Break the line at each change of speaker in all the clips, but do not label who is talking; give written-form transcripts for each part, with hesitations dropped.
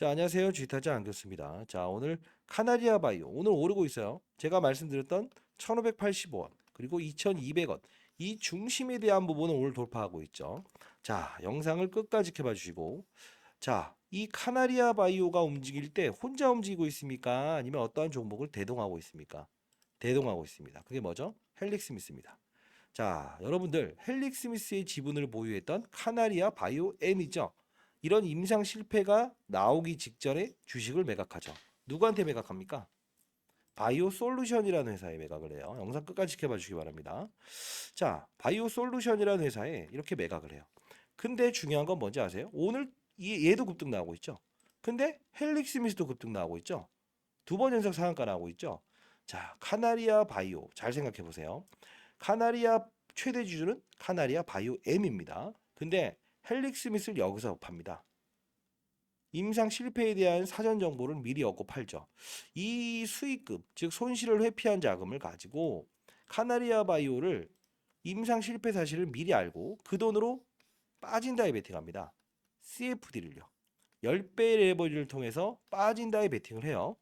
자, 안녕하세요. 주식타자 안겼습니다. 자, 오늘 카나리아 바이오 오늘 오르고 있어요. 제가 말씀드렸던 1,585원 그리고 2,200원 이 중심에 대한 부분은 오늘 돌파하고 있죠. 자, 영상을 끝까지 지켜봐 주시고 자, 이 카나리아 바이오가 움직일 때 혼자 움직이고 있습니까? 아니면 어떠한 종목을 대동하고 있습니까? 대동하고 있습니다. 그게 뭐죠? 헬릭스미스입니다. 자, 여러분들 헬릭스미스의 지분을 보유했던 카나리아 바이오 M이죠. 이런 임상 실패가 나오기 직전에 주식을 매각하죠. 누구한테 매각합니까? 바이오 솔루션이라는 회사에 매각을 해요. 영상 끝까지 지켜봐 주시기 바랍니다. 자, 바이오 솔루션이라는 회사에 이렇게 매각을 해요. 근데 중요한 건 뭔지 아세요? 오늘 얘도 급등 나오고 있죠. 근데 헬릭스미스도 급등 나오고 있죠. 두 번 연속 상한가 나오고 있죠. 자, 카나리아 바이오 잘 생각해 보세요. 카나리아 최대 주주는 카나리아 바이오 M입니다. 근데 헬릭스미스를 여기서 팝니다. 임상 실패에 대한 사전 정보를 미리 얻고 팔죠. 이 수익금, 즉 손실을 회피한 자금을 가지고 카나리아 바이오를 임상 실패 사실을 미리 알고 그 돈으로 빠진다에 베팅합니다. CFD를요. 10배 레버리지를 통해서 빠진다에 베팅을 해요.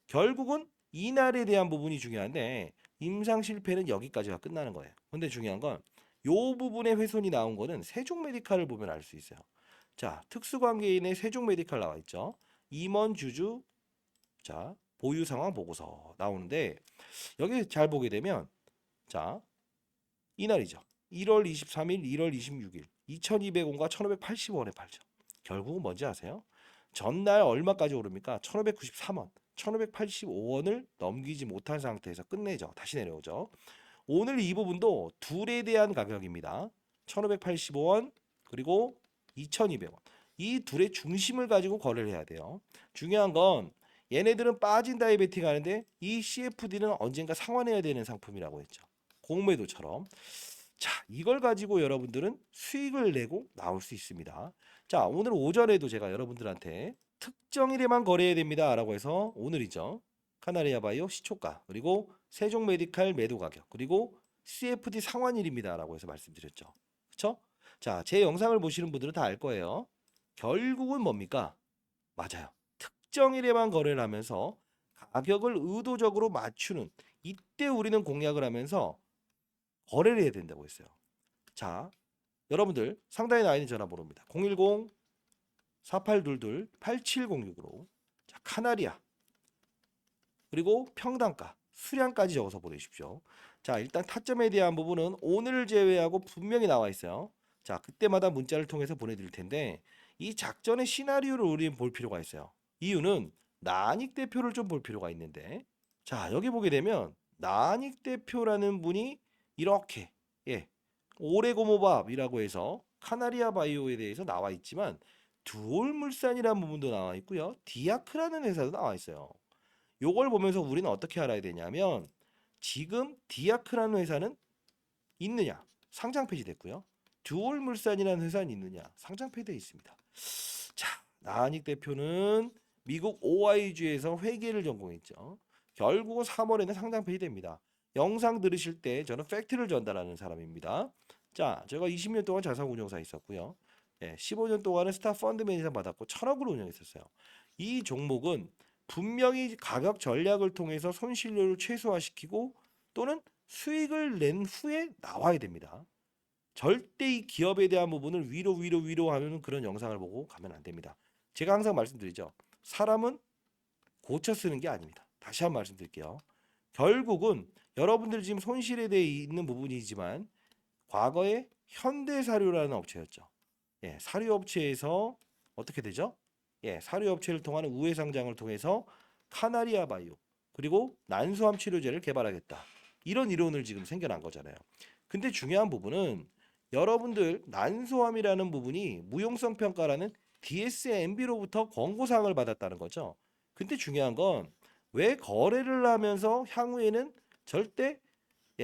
결국은 이날에 대한 부분이 중요한데 임상 실패는 여기까지가 끝나는 거예요. 근데 중요한 건 요 부분에 훼손이 나온 거는 세종 메디칼을 보면 알 수 있어요. 자, 특수관계인의 세종 메디칼 나와 있죠. 임원 주주 자, 보유 상황 보고서 나오는데 여기 잘 보게 되면 자, 이날이죠. 1월 23일, 1월 26일 2,200원과 1,580원에 팔죠. 결국은 뭔지 아세요? 전날 얼마까지 오릅니까? 1,593원, 1,585원을 넘기지 못한 상태에서 끝내죠. 다시 내려오죠. 오늘 이 부분도 둘에 대한 가격입니다. 1,585원 그리고 2,200원. 이 둘의 중심을 가지고 거래를 해야 돼요. 중요한 건 얘네들은 빠진다에 베팅하는데 이 CFD는 언젠가 상환해야 되는 상품이라고 했죠. 공매도처럼. 자, 이걸 가지고 여러분들은 수익을 내고 나올 수 있습니다. 자, 오늘 오전에도 제가 여러분들한테 특정일에만 거래해야 됩니다라고 해서 오늘이죠. 카나리아 바이오 시초가 그리고 세종 메디칼 매도 가격 그리고 CFD 상환일입니다라고 해서 말씀드렸죠. 그렇죠? 자, 제 영상을 보시는 분들은 다 알 거예요. 결국은 뭡니까? 맞아요. 특정일에만 거래를 하면서 가격을 의도적으로 맞추는 이때 우리는 공략을 하면서 거래를 해야 된다고 했어요. 자, 여러분들 상단에 나와 있는 전화번호입니다. 010-4822-8706으로 자, 카나리아 그리고 평단가 수량까지 적어서 보내십시오. 자, 일단 타점에 대한 부분은 오늘을 제외하고 분명히 나와 있어요. 자, 그때마다 문자를 통해서 보내드릴 텐데 이 작전의 시나리오를 우리는 볼 필요가 있어요. 이유는 나익 대표를 좀 볼 필요가 있는데 자, 여기 보게 되면 나익 대표라는 분이 이렇게 예, 오레고모밥이라고 해서 카나리아 바이오에 대해서 나와 있지만 두올물산이라는 부분도 나와 있고요. 디아크라는 회사도 나와 있어요. 요걸 보면서 우리는 어떻게 알아야 되냐면 지금 디아크라는 회사는 있느냐? 상장 폐지됐고요. 두올물산이라는 회사는 있느냐? 상장 폐지되어 있습니다. 자, 나한익 대표는 미국 OIG에서 회계를 전공했죠. 결국은 3월에는 상장 폐지됩니다. 영상 들으실 때 저는 팩트를 전달하는 사람입니다. 자, 제가 20년 동안 자산운용사 있었고요. 15년 동안은 스타 펀드 매니저 받았고 1,000억을 운영했었어요. 이 종목은 분명히 가격 전략을 통해서 손실률을 최소화시키고 또는 수익을 낸 후에 나와야 됩니다. 절대 이 기업에 대한 부분을 위로 하는 그런 영상을 보고 가면 안 됩니다. 제가 항상 말씀드리죠. 사람은 고쳐 쓰는 게 아닙니다. 다시 한번 말씀드릴게요. 결국은 여러분들이 지금 손실에 대해 있는 부분이지만 과거에 현대사료라는 업체였죠. 사료업체에서 어떻게 되죠? 사료업체를 통하는 우회 상장을 통해서 카나리아 바이오 그리고 난소암 치료제를 개발하겠다. 이런 이론을 지금 생겨난 거잖아요. 근데 중요한 부분은 여러분들 난소암이라는 부분이 무용성 평가라는 DSMB로부터 권고사항을 받았다는 거죠. 근데 중요한 건 왜 거래를 하면서 향후에는 절대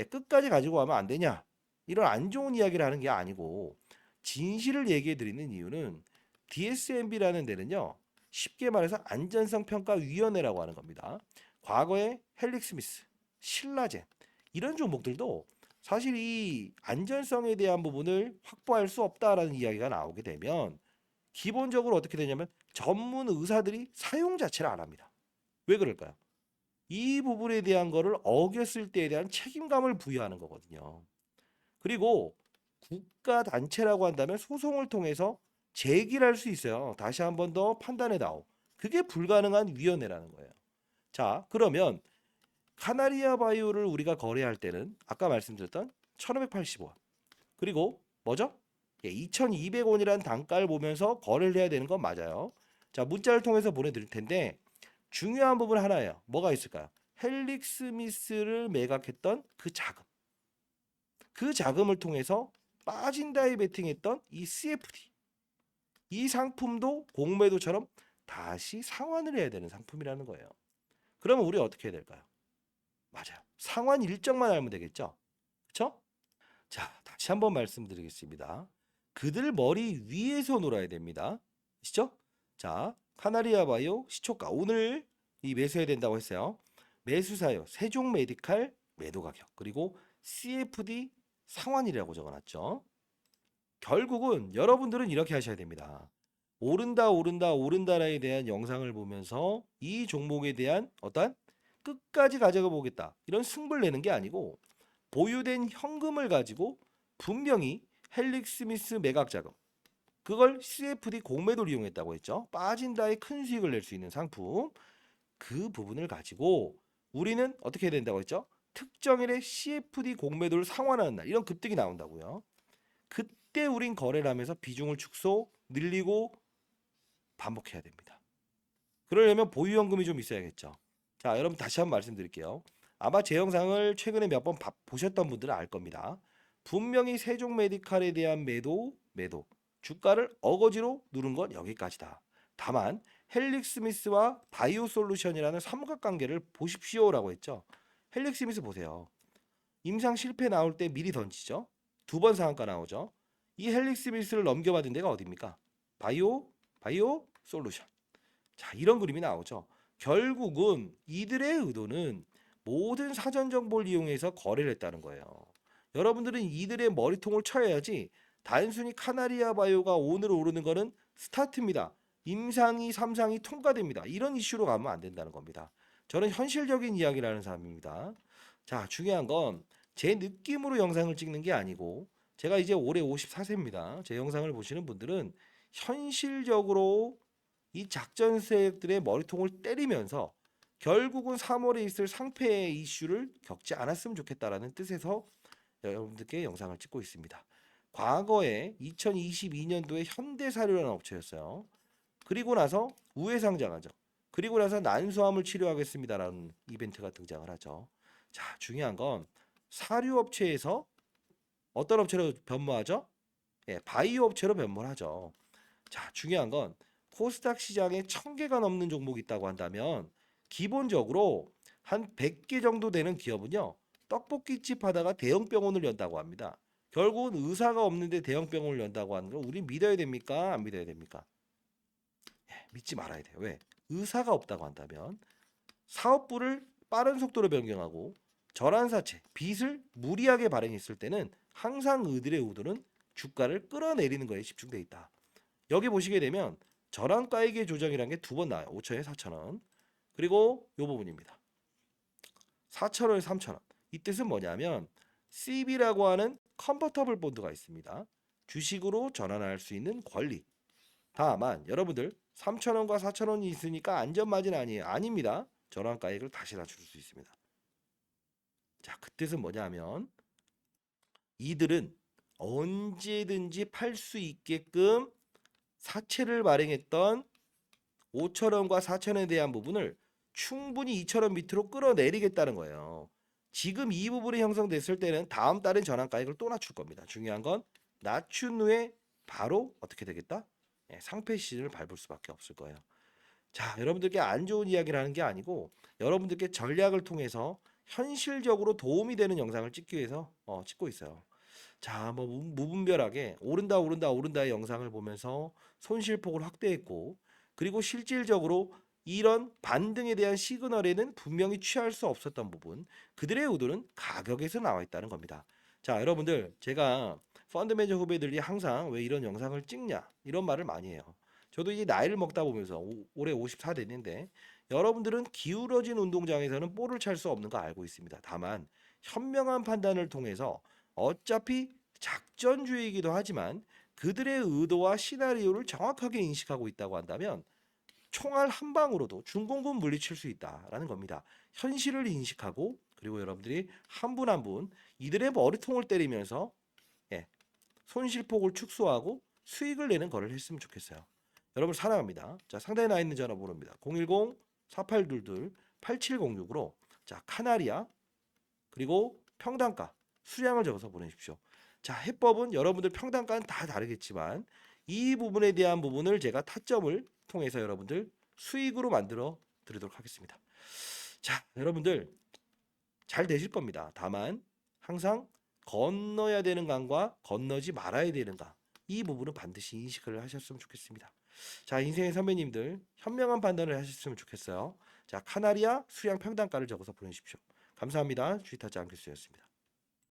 끝까지 가지고 가면 안 되냐? 이런 안 좋은 이야기를 하는 게 아니고 진실을 얘기해 드리는 이유는 DSMB라는 데는요. 쉽게 말해서 안전성 평가 위원회라고 하는 겁니다. 과거에 헬릭스미스, 신라젠 이런 종목들도 사실 이 안전성에 대한 부분을 확보할 수 없다라는 이야기가 나오게 되면 기본적으로 어떻게 되냐면 전문 의사들이 사용 자체를 안 합니다. 왜 그럴까요? 이 부분에 대한 거를 어겼을 때에 대한 책임감을 부여하는 거거든요. 그리고 국가 단체라고 한다면 소송을 통해서 제기를 할 수 있어요. 다시 한 번 더 판단해 다오. 그게 불가능한 위원회라는 거예요. 자, 그러면 카나리아 바이오를 우리가 거래할 때는 아까 말씀드렸던 1,580원. 그리고 뭐죠? 2,200원이라는 단가를 보면서 거래를 해야 되는 건 맞아요. 자, 문자를 통해서 보내드릴 텐데 중요한 부분 하나예요. 뭐가 있을까요? 헬릭 스미스를 매각했던 그 자금. 그 자금을 통해서 빠진다에 베팅했던 이 CFD. 이 상품도 공매도처럼 다시 상환을 해야 되는 상품이라는 거예요. 그러면 우리 어떻게 해야 될까요? 맞아요. 상환 일정만 알면 되겠죠? 그렇죠? 자, 다시 한번 말씀드리겠습니다. 그들 머리 위에서 놀아야 됩니다. 아시죠? 자, 카나리아 바이오 시초가 오늘 이 매수해야 된다고 했어요. 매수사요. 세종 메디칼 매도 가격. 그리고 CFD 상환이라고 적어놨죠. 결국은 여러분들은 이렇게 하셔야 됩니다. 오른다 오른다 오른다라에 대한 영상을 보면서 이 종목에 대한 어떤 끝까지 가져가 보겠다. 이런 승부를 내는 게 아니고 보유된 현금을 가지고 분명히 헬릭 스미스 매각 자금 그걸 CFD 공매도를 이용했다고 했죠. 빠진다에 큰 수익을 낼 수 있는 상품 그 부분을 가지고 우리는 어떻게 해야 된다고 했죠? 특정일에 CFD 공매도를 상환하는 날 이런 급등이 나온다고요. 그때 우린 거래를 하면서 비중을 축소 늘리고 반복해야 됩니다. 그러려면 보유현금이 좀 있어야겠죠. 자, 여러분 다시 한번 말씀드릴게요. 아마 제 영상을 최근에 몇 번 보셨던 분들은 알 겁니다. 분명히 세종 메디칼에 대한 매도, 주가를 어거지로 누른 건 여기까지다. 다만 헬릭 스미스와 바이오 솔루션이라는 삼각관계를 보십시오라고 했죠. 헬릭 스미스 보세요. 임상 실패 나올 때 미리 던지죠. 두 번 상한가 나오죠. 이 헬릭 스미스를 넘겨받은 데가 어디입니까? 바이오 솔루션. 자, 이런 그림이 나오죠. 결국은 이들의 의도는 모든 사전 정보를 이용해서 거래를 했다는 거예요. 여러분들은 이들의 머리통을 쳐야지 단순히 카나리아 바이오가 오늘 오르는 거는 스타트입니다. 임상이 3상이 통과됩니다. 이런 이슈로 가면 안 된다는 겁니다. 저는 현실적인 이야기를 하는 사람입니다. 자, 중요한 건 제 느낌으로 영상을 찍는 게 아니고 제가 이제 올해 54세입니다. 제 영상을 보시는 분들은 현실적으로 이 작전 세력들의 머리통을 때리면서 결국은 3월에 있을 상패 이슈를 겪지 않았으면 좋겠다라는 뜻에서 여러분들께 영상을 찍고 있습니다. 과거에 2022년도에 현대사료라는 업체였어요. 그리고 나서 우회상장하죠. 그리고 나서 난소암을 치료하겠습니다라는 이벤트가 등장을 하죠. 자, 중요한 건 사료업체에서 어떤 업체로 변모하죠? 예, 바이오 업체로 변모를 하죠. 자, 중요한 건 코스닥 시장에 1,000개가 넘는 종목이 있다고 한다면 기본적으로 한 100개 정도 되는 기업은요. 떡볶이집 하다가 대형 병원을 연다고 합니다. 결국은 의사가 없는데 대형 병원을 연다고 하는 걸 우리 믿어야 됩니까? 안 믿어야 됩니까? 예, 믿지 말아야 돼요. 왜? 의사가 없다고 한다면 사업부를 빠른 속도로 변경하고 절한사채, 빚을 무리하게 발행했을 때는 항상 의들의 의도는 주가를 끌어내리는 거에 집중돼 있다. 여기 보시게 되면 절한가액의 조정이라는 게 두 번 나와요. 5천에 4천원. 그리고 이 부분입니다. 4천원에 3천원. 이 뜻은 뭐냐면 CB라고 하는 컨버터블 본드가 있습니다. 주식으로 전환할 수 있는 권리. 다만 여러분들 3천원과 4천원이 있으니까 안전마진 아니에요. 아닙니다. 절한가액을 다시 낮출 수 있습니다. 자, 그 뜻은 뭐냐면 이들은 언제든지 팔 수 있게끔 사채를 발행했던 5천원과 4천원에 대한 부분을 충분히 2천원 밑으로 끌어내리겠다는 거예요. 지금 이 부분이 형성됐을 때는 다음 달엔 전환가액을 또 낮출 겁니다. 중요한 건 낮춘 후에 바로 어떻게 되겠다? 예, 상패 시즌을 밟을 수밖에 없을 거예요. 자, 여러분들께 안 좋은 이야기를 하는 게 아니고 여러분들께 전략을 통해서 현실적으로 도움이 되는 영상을 찍기 위해서 찍고 있어요. 자, 뭐 무분별하게 오른다 오른다 오른다의 영상을 보면서 손실폭을 확대했고 그리고 실질적으로 이런 반등에 대한 시그널에는 분명히 취할 수 없었던 부분 그들의 의도는 가격에서 나와 있다는 겁니다. 자, 여러분들 제가 펀드 매니저 후배들이 항상 왜 이런 영상을 찍냐 이런 말을 많이 해요. 저도 이제 나이를 먹다 보면서 올해 54 됐는데 여러분들은 기울어진 운동장에서는 볼을 찰 수 없는 거 알고 있습니다. 다만 현명한 판단을 통해서 어차피 작전주의이기도 하지만 그들의 의도와 시나리오를 정확하게 인식하고 있다고 한다면 총알 한 방으로도 중공군 물리칠 수 있다라는 겁니다. 현실을 인식하고 그리고 여러분들이 한 분 한 분 이들의 머리통을 때리면서 예, 손실폭을 축소하고 수익을 내는 거를 했으면 좋겠어요. 여러분 사랑합니다. 자, 상단에 나 있는 전화번호입니다. 010-4822-8706으로 자, 카나리아 그리고 평단가 수량을 적어서 보내십시오. 자, 해법은 여러분들 평단가는 다 다르겠지만 이 부분에 대한 부분을 제가 타점을 통해서 여러분들 수익으로 만들어 드리도록 하겠습니다. 자, 여러분들 잘 되실 겁니다. 다만 항상 건너야 되는 강과 건너지 말아야 되는 강, 이 부분은 반드시 인식을 하셨으면 좋겠습니다. 자, 인생의 선배님들 현명한 판단을 하셨으면 좋겠어요. 자, 카나리아 수량 평단가를 적어서 보내십시오. 감사합니다. 주식타짜 안교수였습니다.